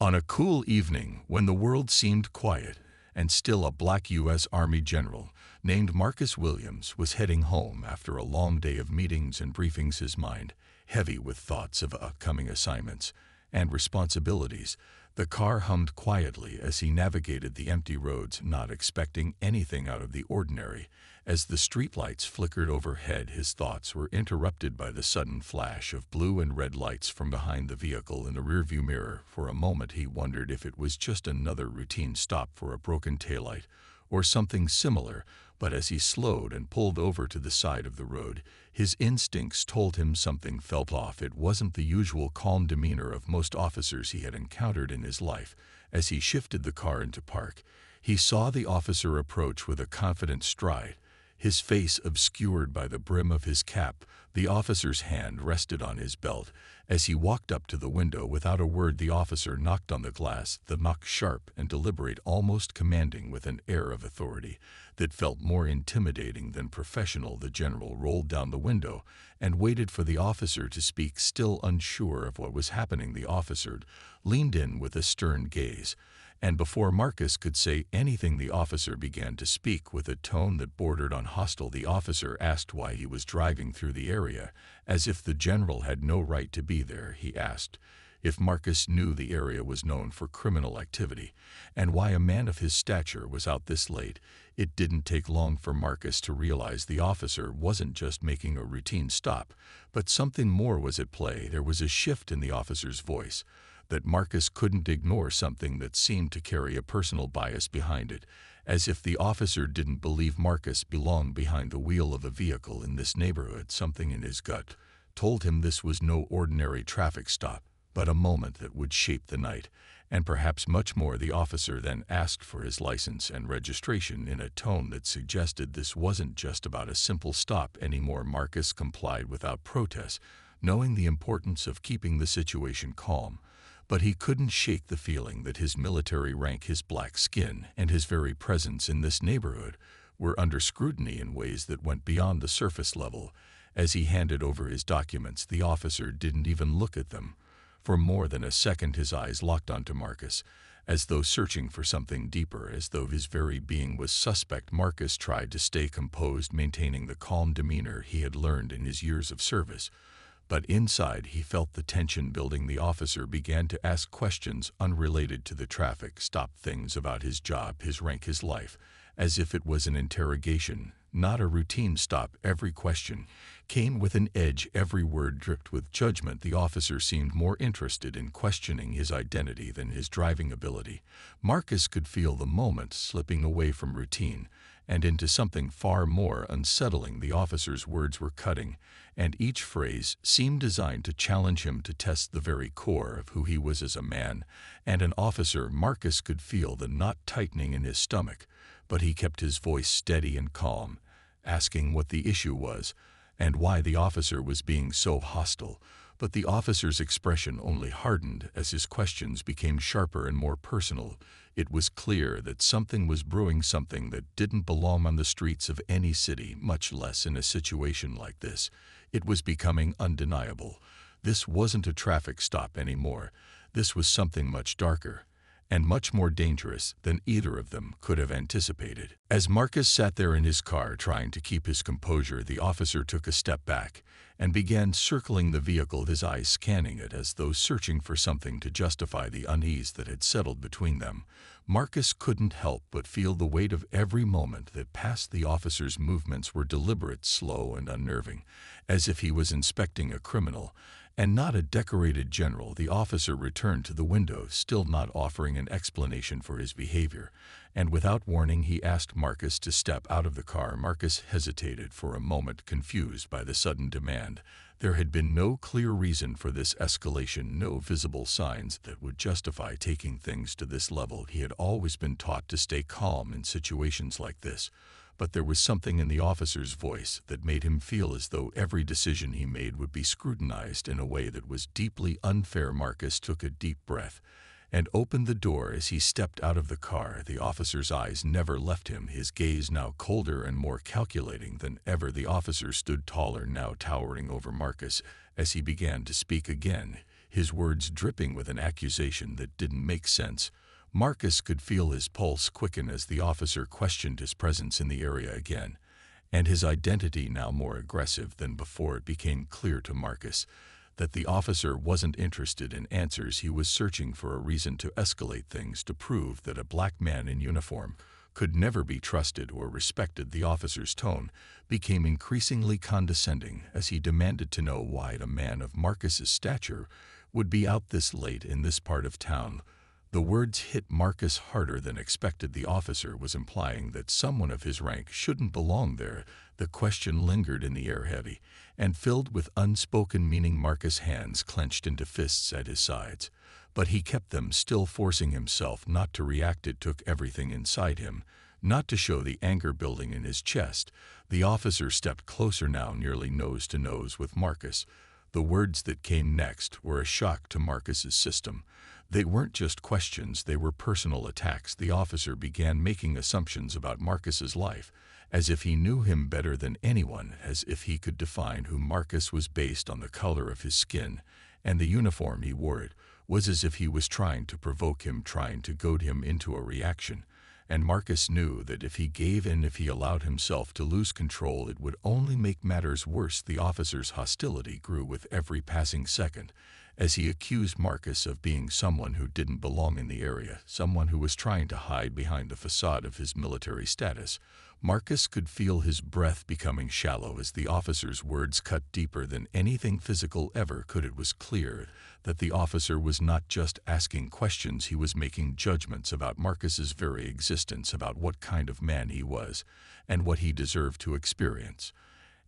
On a cool evening, when the world seemed quiet, and still a black U.S. Army general named Marcus Williams was heading home after a long day of meetings and briefings, his mind heavy with thoughts of upcoming assignments and responsibilities, the car hummed quietly as he navigated the empty roads, not expecting anything out of the ordinary. As the streetlights flickered overhead, his thoughts were interrupted by the sudden flash of blue and red lights from behind the vehicle in the rearview mirror. For a moment he wondered if it was just another routine stop for a broken taillight or something similar, but as he slowed and pulled over to the side of the road, his instincts told him something felt off. It wasn't the usual calm demeanor of most officers he had encountered in his life. As he shifted the car into park, he saw the officer approach with a confident stride, his face obscured by the brim of his cap. The officer's hand rested on his belt. As he walked up to the window without a word, the officer knocked on the glass, the knock sharp and deliberate, almost commanding, with an air of authority that felt more intimidating than professional. The general rolled down the window and waited for the officer to speak. Still unsure of what was happening, the officer leaned in with a stern gaze, and before Marcus could say anything, the officer began to speak with a tone that bordered on hostile. The officer asked why he was driving through the area, as if the general had no right to be there. He asked if Marcus knew the area was known for criminal activity, and why a man of his stature was out this late. It didn't take long for Marcus to realize the officer wasn't just making a routine stop, but something more was at play. There was a shift in the officer's voice that Marcus couldn't ignore, something that seemed to carry a personal bias behind it, as if the officer didn't believe Marcus belonged behind the wheel of a vehicle in this neighborhood. Something in his gut told him this was no ordinary traffic stop, but a moment that would shape the night, and perhaps much more. The officer then asked for his license and registration in a tone that suggested this wasn't just about a simple stop anymore. Marcus complied without protest, knowing the importance of keeping the situation calm. But he couldn't shake the feeling that his military rank, his black skin, and his very presence in this neighborhood were under scrutiny in ways that went beyond the surface level. As he handed over his documents, the officer didn't even look at them. For more than a second his eyes locked onto Marcus, as though searching for something deeper, as though his very being was suspect. Marcus tried to stay composed, maintaining the calm demeanor he had learned in his years of service. But inside he felt the tension building. The officer began to ask questions unrelated to the traffic stop, things about his job, his rank, his life, as if it was an interrogation, not a routine stop. Every question came with an edge, every word dripped with judgment. The officer seemed more interested in questioning his identity than his driving ability. Marcus could feel the moment slipping away from routine and into something far more unsettling. The officer's words were cutting, and each phrase seemed designed to challenge him, to test the very core of who he was as a man and an officer. Marcus could feel the knot tightening in his stomach, but he kept his voice steady and calm, asking what the issue was and why the officer was being so hostile. But the officer's expression only hardened as his questions became sharper and more personal. It was clear that something was brewing, something that didn't belong on the streets of any city, much less in a situation like this. It was becoming undeniable. This wasn't a traffic stop anymore. This was something much darker and much more dangerous than either of them could have anticipated. As Marcus sat there in his car trying to keep his composure, the officer took a step back and began circling the vehicle, his eyes scanning it as though searching for something to justify the unease that had settled between them. Marcus couldn't help but feel the weight of every moment that passed. The officer's movements were deliberate, slow, and unnerving, as if he was inspecting a criminal and not a decorated general. The officer returned to the window, still not offering an explanation for his behavior, and without warning he asked Marcus to step out of the car. Marcus hesitated for a moment, confused by the sudden demand. There had been no clear reason for this escalation, no visible signs that would justify taking things to this level. He had always been taught to stay calm in situations like this, but there was something in the officer's voice that made him feel as though every decision he made would be scrutinized in a way that was deeply unfair. Marcus took a deep breath and opened the door. As he stepped out of the car, the officer's eyes never left him, his gaze now colder and more calculating than ever. The officer stood taller, now towering over Marcus. As he began to speak again, his words dripping with an accusation that didn't make sense. Marcus could feel his pulse quicken as the officer questioned his presence in the area again, and his identity now more aggressive than before. It became clear to Marcus that the officer wasn't interested in answers. He was searching for a reason to escalate things, to prove that a black man in uniform could never be trusted or respected. The officer's tone became increasingly condescending as he demanded to know why a man of Marcus's stature would be out this late in this part of town. The words hit Marcus harder than expected. The officer was implying that someone of his rank shouldn't belong there. The question lingered in the air, heavy and filled with unspoken meaning. Marcus' hands clenched into fists at his sides, but he kept them still, forcing himself not to react. It took everything inside him not to show the anger building in his chest. The officer stepped closer now, nearly nose to nose with Marcus. The words that came next were a shock to Marcus's system. They weren't just questions, they were personal attacks. The officer began making assumptions about Marcus's life, as if he knew him better than anyone, as if he could define who Marcus was based on the color of his skin and the uniform he wore. It was as if he was trying to provoke him, trying to goad him into a reaction. And Marcus knew that if he gave in, if he allowed himself to lose control, it would only make matters worse. The officer's hostility grew with every passing second, as he accused Marcus of being someone who didn't belong in the area, someone who was trying to hide behind the facade of his military status. Marcus could feel his breath becoming shallow as the officer's words cut deeper than anything physical ever could. It was clear that the officer was not just asking questions, he was making judgments about Marcus's very existence, about what kind of man he was, and what he deserved to experience.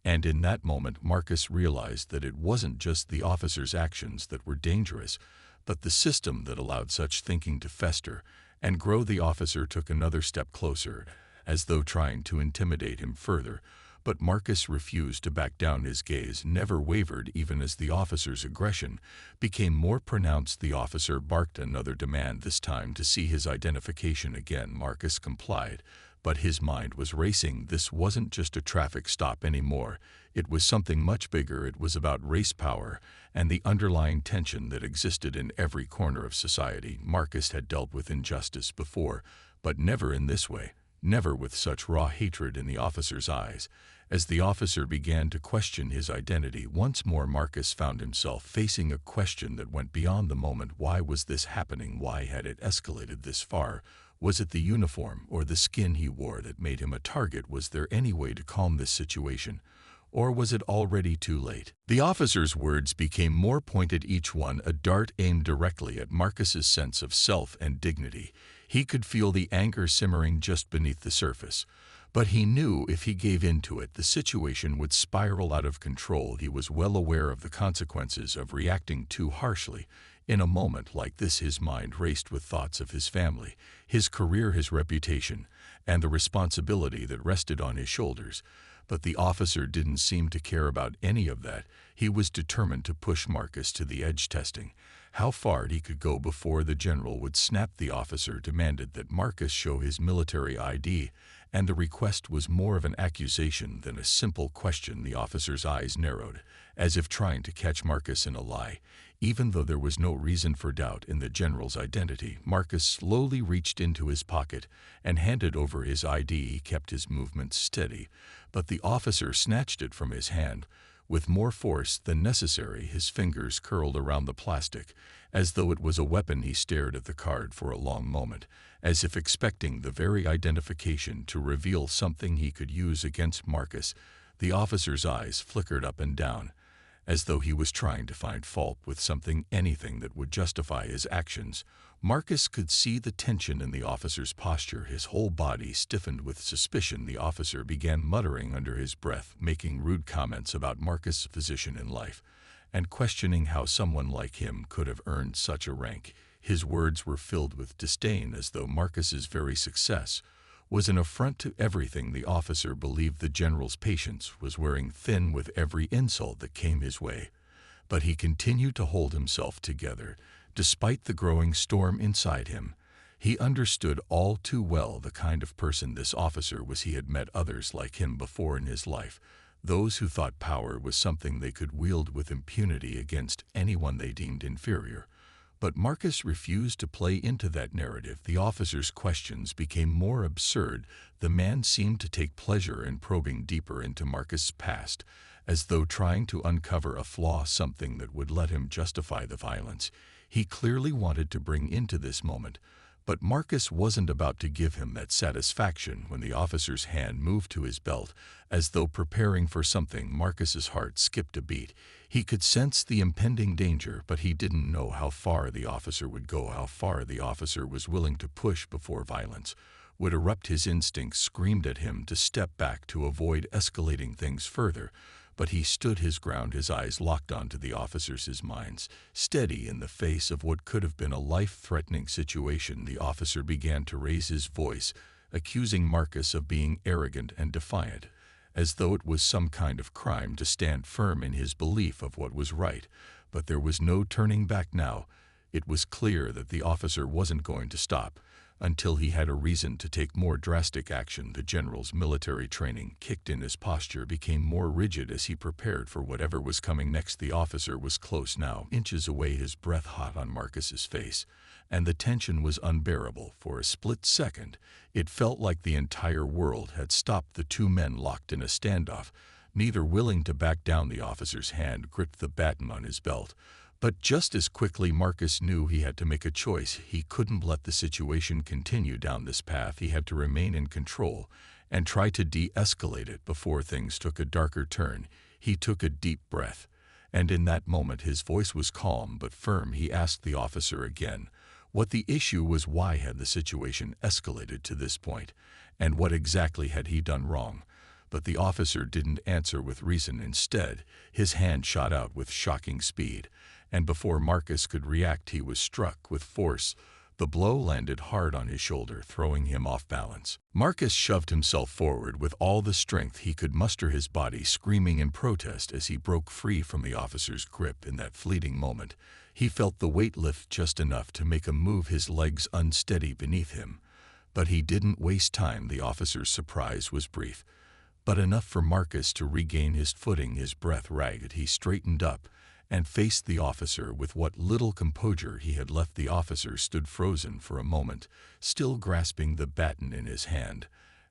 And in that moment, Marcus realized that it wasn't just the officer's actions that were dangerous, but the system that allowed such thinking to fester and grow. The officer took another step closer, as though trying to intimidate him further, but Marcus refused to back down. His gaze never wavered, even as the officer's aggression became more pronounced. The officer barked another demand, this time to see his identification again. Marcus complied, but his mind was racing. This wasn't just a traffic stop anymore. It was something much bigger. It was about race power and the underlying tension that existed in every corner of society. Marcus had dealt with injustice before, but never in this way, never with such raw hatred in the officer's eyes. As the officer began to question his identity once more, Marcus found himself facing a question that went beyond the moment. Why was this happening? Why had it escalated this far? Was it the uniform or the skin he wore that made him a target? Was there any way to calm this situation? Or was it already too late? The officer's words became more pointed, each one a dart aimed directly at Marcus's sense of self and dignity. He could feel the anger simmering just beneath the surface, but he knew if he gave in to it, the situation would spiral out of control. He was well aware of the consequences of reacting too harshly. In a moment like this, his mind raced with thoughts of his family, his career, his reputation, and the responsibility that rested on his shoulders. But the officer didn't seem to care about any of that. He was determined to push Marcus to the edge, testing how far he could go before the general would snap. The officer demanded that Marcus show his military ID, and the request was more of an accusation than a simple question. The officer's eyes narrowed, as if trying to catch Marcus in a lie. Even though there was no reason for doubt in the general's identity, Marcus slowly reached into his pocket and handed over his ID. He kept his movements steady, but the officer snatched it from his hand. With more force than necessary, his fingers curled around the plastic, as though it was a weapon. He stared at the card for a long moment, as if expecting the very identification to reveal something he could use against Marcus. The officer's eyes flickered up and down, as though he was trying to find fault with something, anything that would justify his actions. Marcus could see the tension in the officer's posture. His whole body stiffened with suspicion. The officer began muttering under his breath, making rude comments about Marcus' position in life, and questioning how someone like him could have earned such a rank. His words were filled with disdain, as though Marcus's very success was an affront to everything. The officer believed the general's patience was wearing thin with every insult that came his way, but he continued to hold himself together. Despite the growing storm inside him, he understood all too well the kind of person this officer was. He had met others like him before in his life. those who thought power was something they could wield with impunity against anyone they deemed inferior. But Marcus refused to play into that narrative. The officer's questions became more absurd. The man seemed to take pleasure in probing deeper into Marcus' past, as though trying to uncover a flaw, something that would let him justify the violence he clearly wanted to bring into this moment. But Marcus wasn't about to give him that satisfaction when the officer's hand moved to his belt, as though preparing for something. Marcus's heart skipped a beat. He could sense the impending danger, but he didn't know how far the officer would go, how far the officer was willing to push before violence would erupt. His instincts screamed at him to step back to avoid escalating things further, but he stood his ground, his eyes locked onto the officer's, his mind steady in the face of what could have been a life-threatening situation. The officer began to raise his voice, accusing Marcus of being arrogant and defiant, as though it was some kind of crime to stand firm in his belief of what was right. But there was no turning back now. It was clear that the officer wasn't going to stop until he had a reason to take more drastic action. The general's military training kicked in. His posture became more rigid as he prepared for whatever was coming next. The officer was close now, inches away, his breath hot on Marcus's face, and the tension was unbearable. For a split second, it felt like the entire world had stopped. The two men locked in a standoff, neither willing to back down. The officer's hand gripped the baton on his belt. But just as quickly, Marcus knew he had to make a choice. He couldn't let the situation continue down this path. He had to remain in control and try to de-escalate it before things took a darker turn. He took a deep breath, and in that moment his voice was calm but firm. He asked the officer again what the issue was. Why had the situation escalated to this point, and what exactly had he done wrong? But the officer didn't answer with reason. Instead, his hand shot out with shocking speed, and before Marcus could react, he was struck with force. The blow landed hard on his shoulder, throwing him off balance. Marcus shoved himself forward with all the strength he could muster, his body screaming in protest as he broke free from the officer's grip. In that fleeting moment, he felt the weight lift just enough to make a move, his legs unsteady beneath him. But he didn't waste time. The officer's surprise was brief, but enough for Marcus to regain his footing. His breath ragged, he straightened up and faced the officer with what little composure he had left. The officer stood frozen for a moment, still grasping the baton in his hand,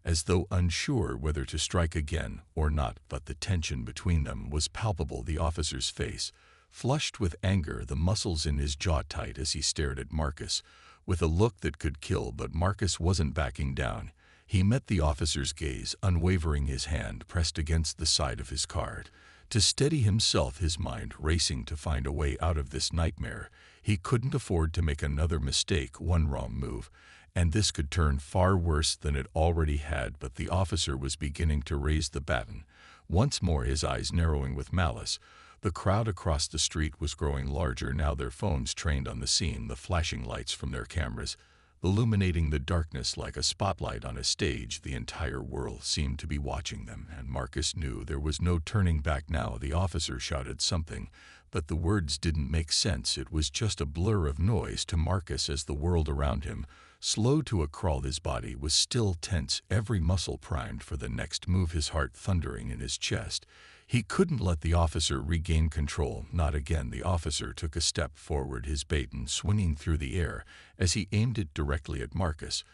as though unsure whether to strike again or not. But the tension between them was palpable. The officer's face flushed with anger, the muscles in his jaw tight as he stared at Marcus with a look that could kill. But Marcus wasn't backing down. He met the officer's gaze, unwavering, his hand pressed against the side of his car to steady himself, his mind racing to find a way out of this nightmare. He couldn't afford to make another mistake, one wrong move, and this could turn far worse than it already had. But the officer was beginning to raise the baton, once more, his eyes narrowing with malice. The crowd across the street was growing larger now, their phones trained on the scene, the flashing lights from their cameras illuminating the darkness like a spotlight on a stage. The entire world seemed to be watching them, and Marcus knew there was no turning back now. The officer shouted something, but the words didn't make sense. It was just a blur of noise to Marcus as the world around him slowed to a crawl. His body was still tense, every muscle primed for the next move, his heart thundering in his chest. He couldn't let the officer regain control, not again. The officer took a step forward, his baton swinging through the air as he aimed it directly at Marcus.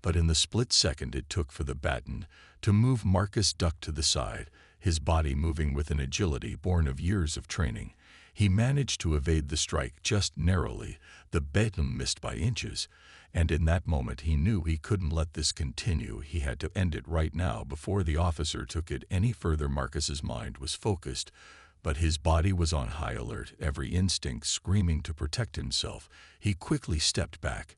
But in the split second it took for the baton to move, Marcus ducked to the side, his body moving with an agility born of years of training. He managed to evade the strike just narrowly. The baton missed by inches, and in that moment he knew he couldn't let this continue. He had to end it right now before the officer took it any further. Marcus's mind was focused, but his body was on high alert, every instinct screaming to protect himself. He quickly stepped back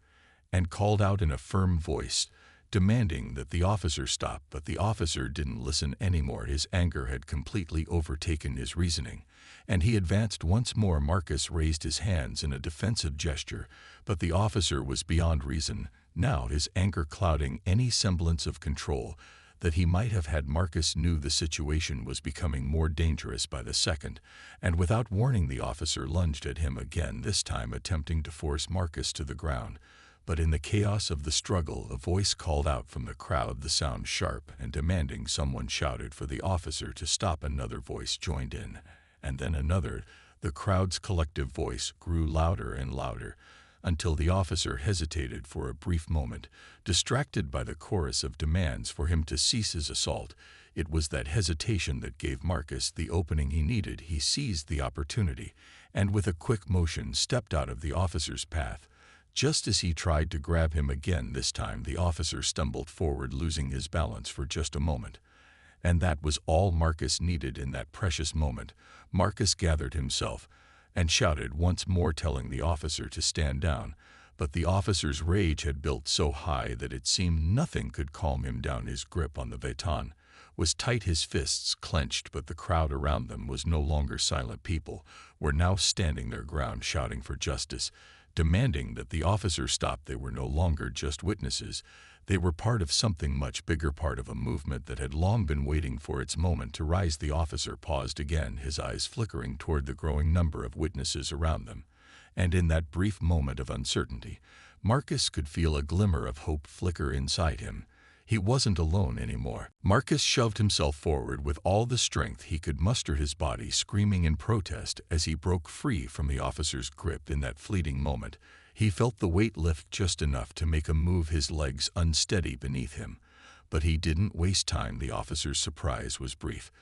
and called out in a firm voice, demanding that the officer stop. But the officer didn't listen anymore. His anger had completely overtaken his reasoning, and he advanced once more. Marcus raised his hands in a defensive gesture, but the officer was beyond reason now, his anger clouding any semblance of control that he might have had. Marcus knew the situation was becoming more dangerous by the second, and without warning the officer lunged at him again, this time attempting to force Marcus to the ground. But in the chaos of the struggle, a voice called out from the crowd, the sound sharp and demanding. Someone shouted for the officer to stop. Another voice joined in, and then another. The crowd's collective voice grew louder and louder, until the officer hesitated for a brief moment, distracted by the chorus of demands for him to cease his assault. It was that hesitation that gave Marcus the opening he needed. He seized the opportunity, and with a quick motion stepped out of the officer's path. Just as he tried to grab him again, this time the officer stumbled forward, losing his balance for just a moment. And that was all Marcus needed in that precious moment. Marcus gathered himself and shouted once more, telling the officer to stand down. But the officer's rage had built so high that it seemed nothing could calm him down. His grip on the baton was tight, his fists clenched, but the crowd around them was no longer silent. People were now standing their ground, shouting for justice, demanding that the officer stop. They were no longer just witnesses. They were part of something much bigger, part of a movement that had long been waiting for its moment to rise. The officer paused again, his eyes flickering toward the growing number of witnesses around them. And in that brief moment of uncertainty, Marcus could feel a glimmer of hope flicker inside him. He wasn't alone anymore. Marcus shoved himself forward with all the strength he could muster, his body screaming in protest as he broke free from the officer's grip. In that fleeting moment, he felt the weight lift just enough to make a move, his legs unsteady beneath him. But he didn't waste time. The officer's surprise was brief,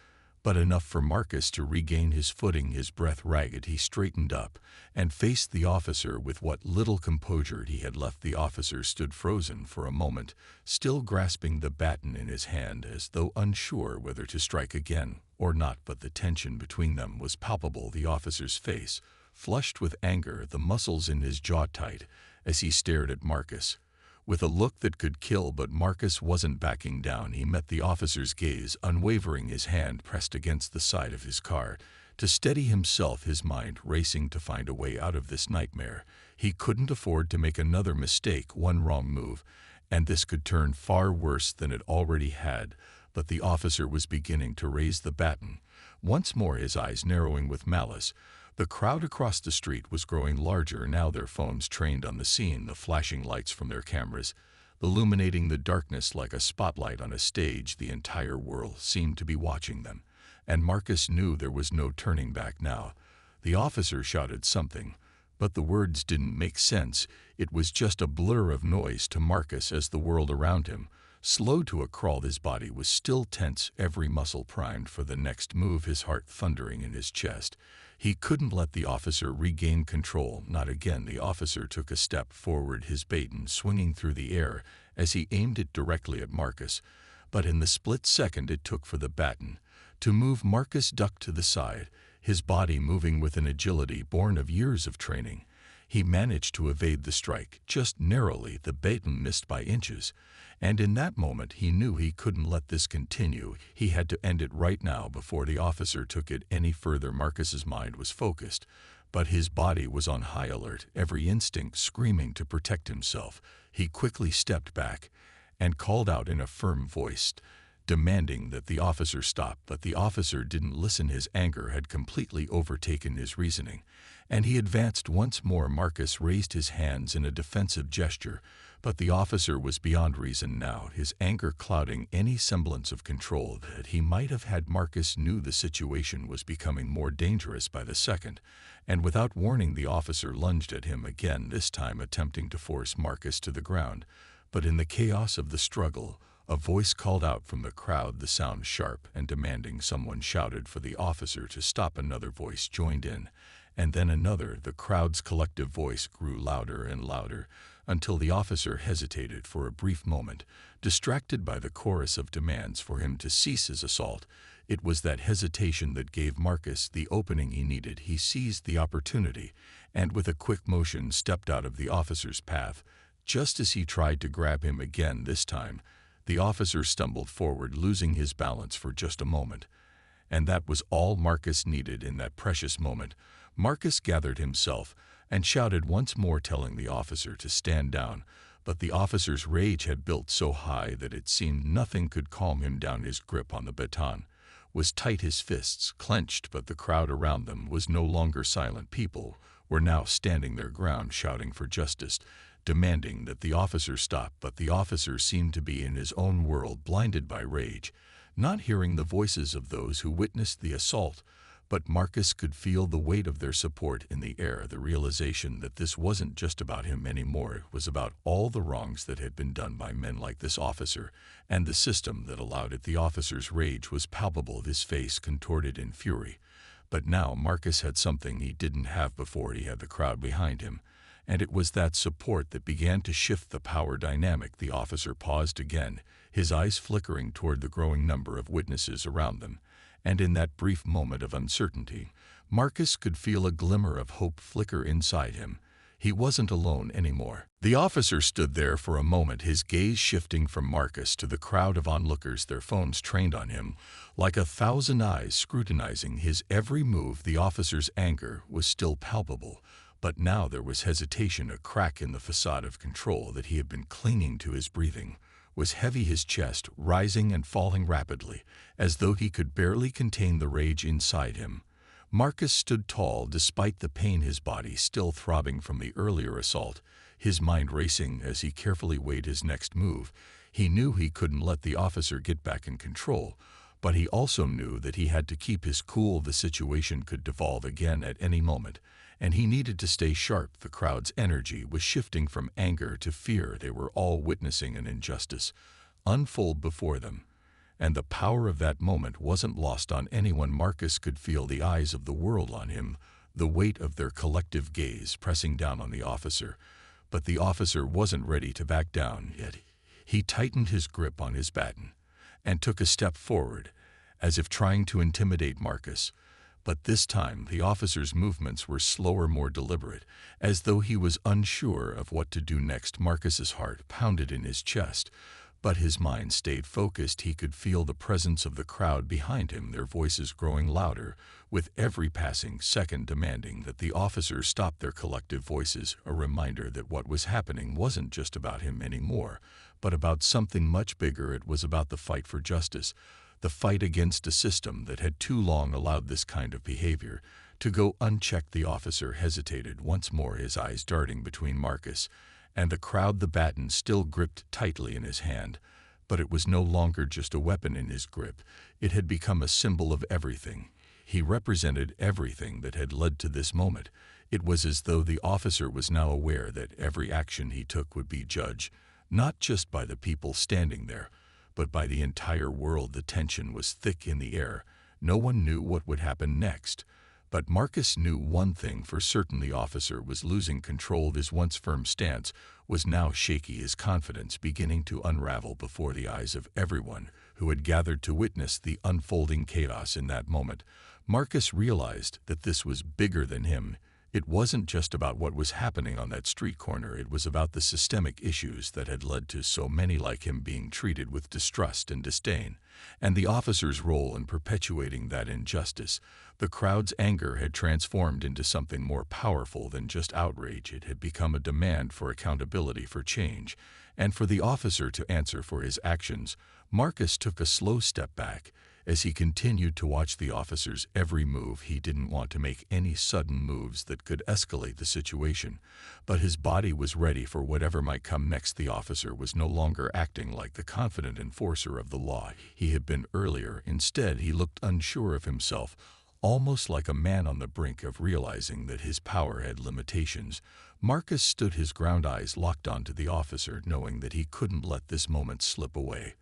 but enough for Marcus to regain his footing. His breath ragged, he straightened up and faced the officer with what little composure he had left. The officer stood frozen for a moment, still grasping the baton in his hand, as though unsure whether to strike again or not. But the tension between them was palpable. The officer's face flushed with anger, the muscles in his jaw tight, as he stared at Marcus with a look that could kill. But Marcus wasn't backing down. He met the officer's gaze, unwavering, his hand pressed against the side of his car to steady himself, his mind racing to find a way out of this nightmare. He couldn't afford to make another mistake, one wrong move, and this could turn far worse than it already had. But the officer was beginning to raise the baton, once more, his eyes narrowing with malice. The crowd across the street was growing larger now, their phones trained on the scene, the flashing lights from their cameras illuminating the darkness like a spotlight on a stage. The entire world seemed to be watching them, and Marcus knew there was no turning back now. The officer shouted something, but the words didn't make sense. It was just a blur of noise to Marcus as the world around him slowed to a crawl. His body was still tense, every muscle primed for the next move, his heart thundering in his chest. He couldn't let the officer regain control, not again. The officer took a step forward, his baton swinging through the air as he aimed it directly at Marcus. But in the split second it took for the baton to move, Marcus ducked to the side, his body moving with an agility born of years of training. He managed to evade the strike, just narrowly. The baton missed by inches, and in that moment he knew he couldn't let this continue. He had to end it right now before the officer took it any further. Marcus's mind was focused, but his body was on high alert, every instinct screaming to protect himself. He quickly stepped back and called out in a firm voice, demanding that the officer stop. But the officer didn't listen. His anger had completely overtaken his reasoning, and he advanced once more. Marcus raised his hands in a defensive gesture, but the officer was beyond reason now, his anger clouding any semblance of control that he might have had. Marcus knew the situation was becoming more dangerous by the second, and without warning the officer lunged at him again, this time attempting to force Marcus to the ground. But in the chaos of the struggle, a voice called out from the crowd, the sound sharp and demanding. Someone shouted for the officer to stop. Another voice joined in, and then another. The crowd's collective voice grew louder and louder, until the officer hesitated for a brief moment, distracted by the chorus of demands for him to cease his assault. It was that hesitation that gave Marcus the opening he needed. He seized the opportunity, and with a quick motion stepped out of the officer's path. Just as he tried to grab him again, this time the officer stumbled forward, losing his balance for just a moment. And that was all Marcus needed in that precious moment. Marcus gathered himself and shouted once more, telling the officer to stand down. But the officer's rage had built so high that it seemed nothing could calm him down. His grip on the baton was tight, his fists clenched, but the crowd around them was no longer silent. People were now standing their ground, shouting for justice, demanding that the officer stop, but the officer seemed to be in his own world, blinded by rage, not hearing the voices of those who witnessed the assault. But Marcus could feel the weight of their support in the air, the realization that this wasn't just about him anymore, it was about all the wrongs that had been done by men like this officer, and the system that allowed it. The officer's rage was palpable, his face contorted in fury. But now Marcus had something he didn't have before. He had the crowd behind him, and it was that support that began to shift the power dynamic. The officer paused again, his eyes flickering toward the growing number of witnesses around them. And in that brief moment of uncertainty, Marcus could feel a glimmer of hope flicker inside him. He wasn't alone anymore. The officer stood there for a moment, his gaze shifting from Marcus to the crowd of onlookers, their phones trained on him, like 1,000 eyes scrutinizing his every move. The officer's anger was still palpable, but now there was hesitation. A crack in the facade of control that he had been clinging to. His breathing was heavy, his chest rising and falling rapidly, as though he could barely contain the rage inside him. Marcus stood tall despite the pain, his body still throbbing from the earlier assault, his mind racing as he carefully weighed his next move. He knew he couldn't let the officer get back in control, but he also knew that he had to keep his cool. The situation could devolve again at any moment, and he needed to stay sharp. The crowd's energy was shifting from anger to fear. They were all witnessing an injustice unfold before them, and the power of that moment wasn't lost on anyone. Marcus could feel the eyes of the world on him, the weight of their collective gaze pressing down on the officer. But the officer wasn't ready to back down yet. He tightened his grip on his baton and took a step forward, as if trying to intimidate Marcus. But this time the officer's movements were slower, more deliberate, as though he was unsure of what to do next. Marcus's heart pounded in his chest, but his mind stayed focused. He could feel the presence of the crowd behind him, their voices growing louder with every passing second, demanding that the officer stop. Their collective voices, a reminder that what was happening wasn't just about him anymore, but about something much bigger. It was about the fight for justice, the fight against a system that had too long allowed this kind of behavior to go unchecked. The officer hesitated once more, his eyes darting between Marcus and the crowd, the baton still gripped tightly in his hand. But it was no longer just a weapon in his grip. It had become a symbol of everything. He represented everything that had led to this moment. It was as though the officer was now aware that every action he took would be judged, not just by the people standing there, but by the entire world. The tension was thick in the air. No one knew what would happen next. But Marcus knew one thing for certain: the officer was losing control. His once firm stance was now shaky, his confidence beginning to unravel before the eyes of everyone who had gathered to witness the unfolding chaos. In that moment, Marcus realized that this was bigger than him. It wasn't just about what was happening on that street corner. It was about the systemic issues that had led to so many like him being treated with distrust and disdain, and the officer's role in perpetuating that injustice. The crowd's anger had transformed into something more powerful than just outrage. It had become a demand for accountability, for change, and for the officer to answer for his actions. Marcus took a slow step back as he continued to watch the officer's every move. He didn't want to make any sudden moves that could escalate the situation, but his body was ready for whatever might come next. The officer was no longer acting like the confident enforcer of the law he had been earlier. Instead, he looked unsure of himself, almost like a man on the brink of realizing that his power had limitations. Marcus stood his ground, eyes locked onto the officer, knowing that he couldn't let this moment slip away.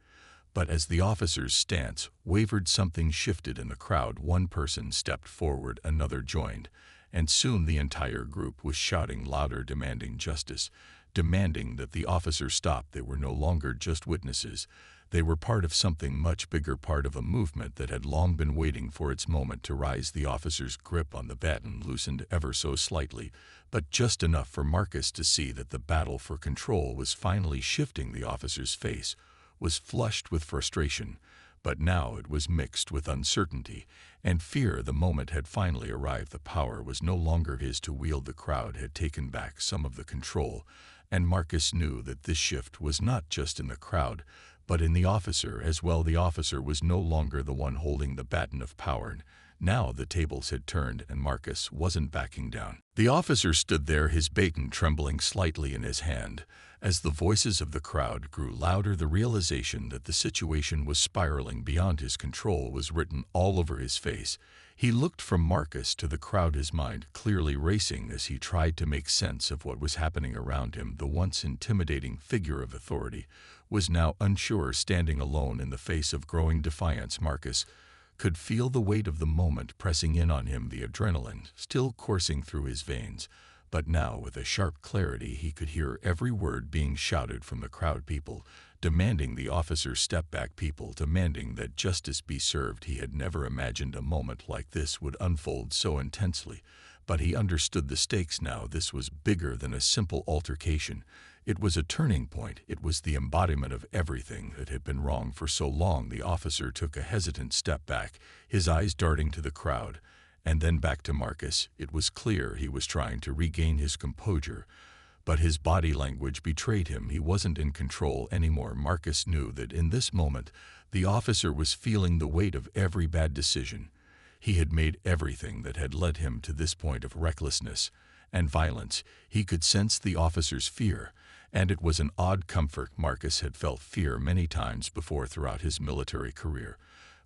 But as the officer's stance wavered, something shifted in the crowd. One person stepped forward, another joined, and soon the entire group was shouting louder, demanding justice, demanding that the officer stop. They were no longer just witnesses. They were part of something much bigger, part of a movement that had long been waiting for its moment to rise. The officer's grip on the baton loosened ever so slightly, but just enough for Marcus to see that the battle for control was finally shifting. The officer's face was flushed with frustration, but now it was mixed with uncertainty and fear. The moment had finally arrived. The power was no longer his to wield. The crowd had taken back some of the control, and Marcus knew that this shift was not just in the crowd, but in the officer as well. The officer was no longer the one holding the baton of power. Now the tables had turned and Marcus wasn't backing down. The officer stood there, his baton trembling slightly in his hand. As the voices of the crowd grew louder, the realization that the situation was spiraling beyond his control was written all over his face. He looked from Marcus to the crowd, his mind clearly racing as he tried to make sense of what was happening around him. The once intimidating figure of authority was now unsure, standing alone in the face of growing defiance. Marcus could feel the weight of the moment pressing in on him, the adrenaline still coursing through his veins. But now, with a sharp clarity, he could hear every word being shouted from the crowd. People demanding the officer step back, people demanding that justice be served. He had never imagined a moment like this would unfold so intensely, but he understood the stakes now. This was bigger than a simple altercation. It was a turning point. It was the embodiment of everything that had been wrong for so long. The officer took a hesitant step back, his eyes darting to the crowd, and then back to Marcus. It was clear he was trying to regain his composure, but his body language betrayed him. He wasn't in control anymore. Marcus knew that in this moment, the officer was feeling the weight of every bad decision he had made, everything that had led him to this point of recklessness and violence. He could sense the officer's fear, and it was an odd comfort. Marcus had felt fear many times before throughout his military career,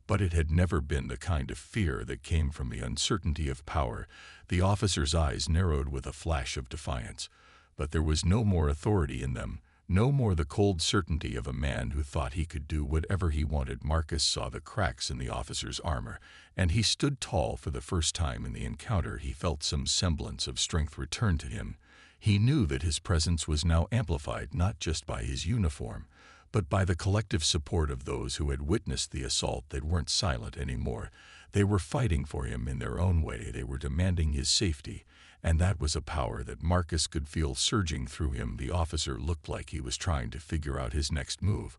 but it had never been the kind of fear that came from the uncertainty of power. The officer's eyes narrowed with a flash of defiance, but there was no more authority in them, no more the cold certainty of a man who thought he could do whatever he wanted. Marcus saw the cracks in the officer's armor, and he stood tall. For the first time in the encounter, he felt some semblance of strength return to him. He knew that his presence was now amplified not just by his uniform, but by the collective support of those who had witnessed the assault. They weren't silent anymore. They were fighting for him in their own way. They were demanding his safety, and that was a power that Marcus could feel surging through him. The officer looked like he was trying to figure out his next move,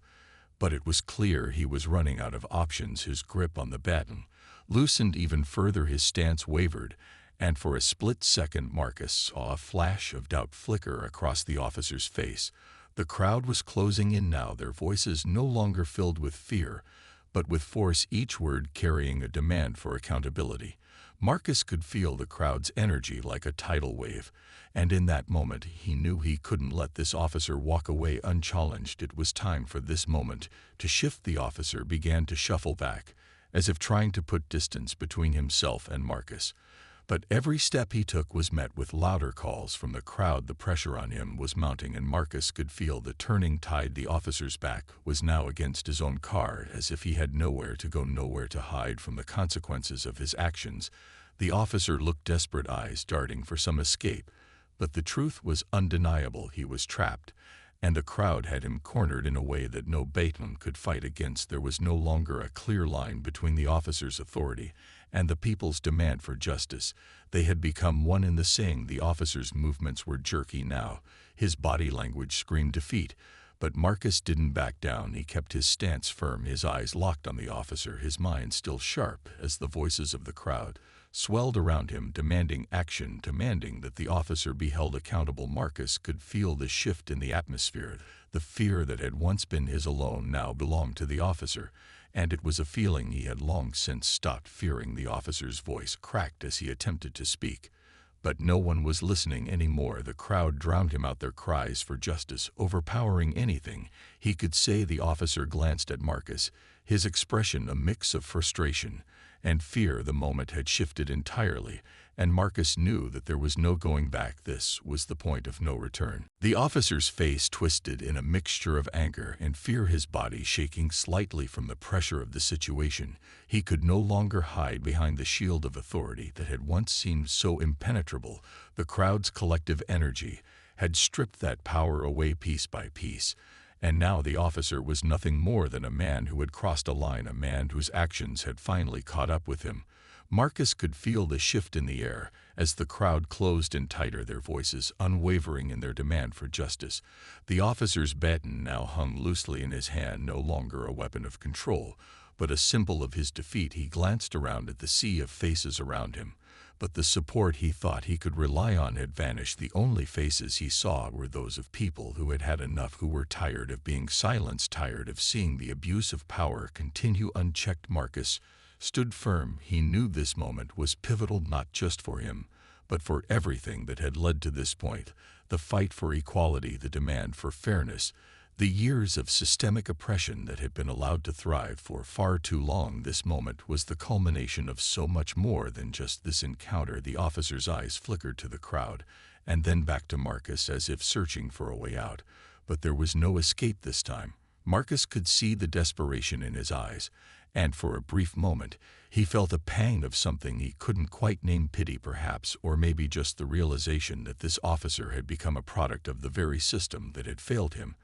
but it was clear he was running out of options. His grip on the baton loosened even further. His stance wavered, and for a split second Marcus saw a flash of doubt flicker across the officer's face. The crowd was closing in now, their voices no longer filled with fear, but with force, each word carrying a demand for accountability. Marcus could feel the crowd's energy like a tidal wave, and in that moment he knew he couldn't let this officer walk away unchallenged. It was time for this moment to shift. The officer began to shuffle back, as if trying to put distance between himself and Marcus. But every step he took was met with louder calls from the crowd. The pressure on him was mounting, and Marcus could feel the turning tide. The officer's back was now against his own car, as if he had nowhere to go, nowhere to hide from the consequences of his actions. The officer looked desperate, eyes darting for some escape, but the truth was undeniable. He was trapped, and the crowd had him cornered in a way that no baton could fight against. There was no longer a clear line between the officer's authority and the people's demand for justice. They had become one and the same. The officer's movements were jerky now. His body language screamed defeat, but Marcus didn't back down. He kept his stance firm, his eyes locked on the officer, his mind still sharp as the voices of the crowd swelled around him, demanding action, demanding that the officer be held accountable. Marcus could feel the shift in the atmosphere. The fear that had once been his alone now belonged to the officer, and it was a feeling he had long since stopped fearing. The officer's voice cracked as he attempted to speak, but no one was listening anymore. The crowd drowned him out, their cries for justice overpowering anything he could say. The officer glanced at Marcus, his expression a mix of frustration and fear. The moment had shifted entirely, and Marcus knew that there was no going back. This was the point of no return. The officer's face twisted in a mixture of anger and fear, his body shaking slightly from the pressure of the situation. He could no longer hide behind the shield of authority that had once seemed so impenetrable. The crowd's collective energy had stripped that power away piece by piece, and now the officer was nothing more than a man who had crossed a line, a man whose actions had finally caught up with him. Marcus could feel the shift in the air as the crowd closed in tighter, their voices unwavering in their demand for justice. The officer's baton now hung loosely in his hand, no longer a weapon of control, but a symbol of his defeat. He glanced around at the sea of faces around him, but the support he thought he could rely on had vanished. The only faces he saw were those of people who had had enough, who were tired of being silenced, tired of seeing the abuse of power continue unchecked. Marcus stood firm. He knew this moment was pivotal not just for him, but for everything that had led to this point: the fight for equality, the demand for fairness, the years of systemic oppression that had been allowed to thrive for far too long. This moment was the culmination of so much more than just this encounter. The officer's eyes flickered to the crowd, and then back to Marcus as if searching for a way out. But there was no escape this time. Marcus could see the desperation in his eyes, and for a brief moment he felt a pang of something he couldn't quite name: pity perhaps, or maybe just the realization that this officer had become a product of the very system that had failed him.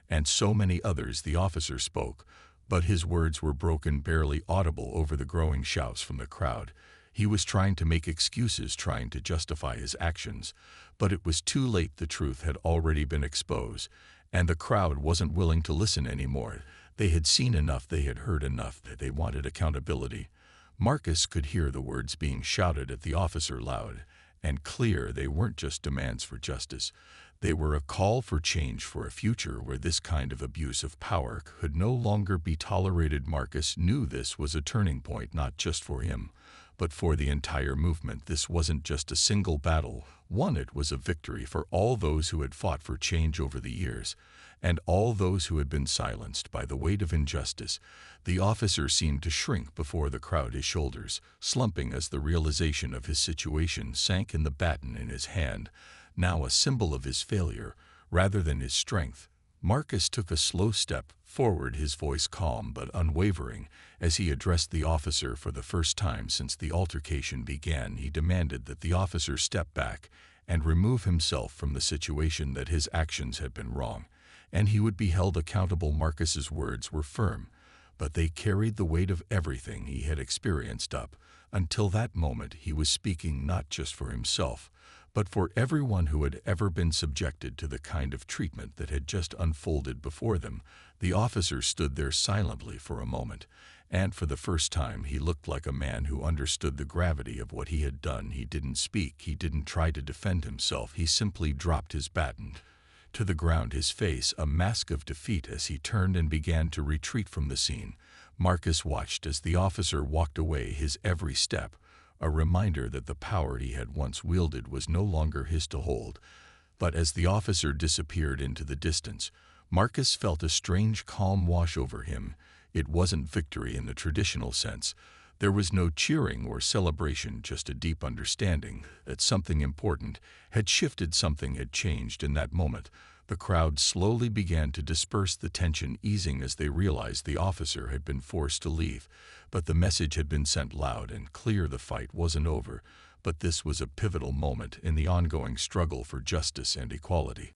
And so many others. The officer spoke, but his words were broken, barely audible over the growing shouts from the crowd. He was trying to make excuses, trying to justify his actions, but it was too late. The truth had already been exposed, and the crowd wasn't willing to listen anymore. They had seen enough, they had heard enough, that they wanted accountability. Marcus could hear the words being shouted at the officer loud and clear. They weren't just demands for justice. They were a call for change, for a future where this kind of abuse of power could no longer be tolerated. Marcus knew this was a turning point, not just for him, but for the entire movement. This wasn't just a single battle won, it was a victory for all those who had fought for change over the years, and all those who had been silenced by the weight of injustice. The officer seemed to shrink before the crowd, his shoulders slumping as the realization of his situation sank in. The baton in his hand, now a symbol of his failure rather than his strength. Marcus took a slow step forward, his voice calm but unwavering. As he addressed the officer for the first time since the altercation began, he demanded that the officer step back and remove himself from the situation, that his actions had been wrong, and he would be held accountable. Marcus's words were firm, but they carried the weight of everything he had experienced up until that moment. He was speaking not just for himself, but for everyone who had ever been subjected to the kind of treatment that had just unfolded before them. The officer stood there silently for a moment, and for the first time he looked like a man who understood the gravity of what he had done. He didn't speak, he didn't try to defend himself, he simply dropped his baton to the ground, his face a mask of defeat. As he turned and began to retreat from the scene, Marcus watched as the officer walked away, his every step a reminder that the power he had once wielded was no longer his to hold. But as the officer disappeared into the distance, Marcus felt a strange calm wash over him. It wasn't victory in the traditional sense. There was no cheering or celebration, just a deep understanding that something important had shifted, something had changed. In that moment, the crowd slowly began to disperse, the tension easing as they realized the officer had been forced to leave. But the message had been sent loud and clear: the fight wasn't over, but this was a pivotal moment in the ongoing struggle for justice and equality.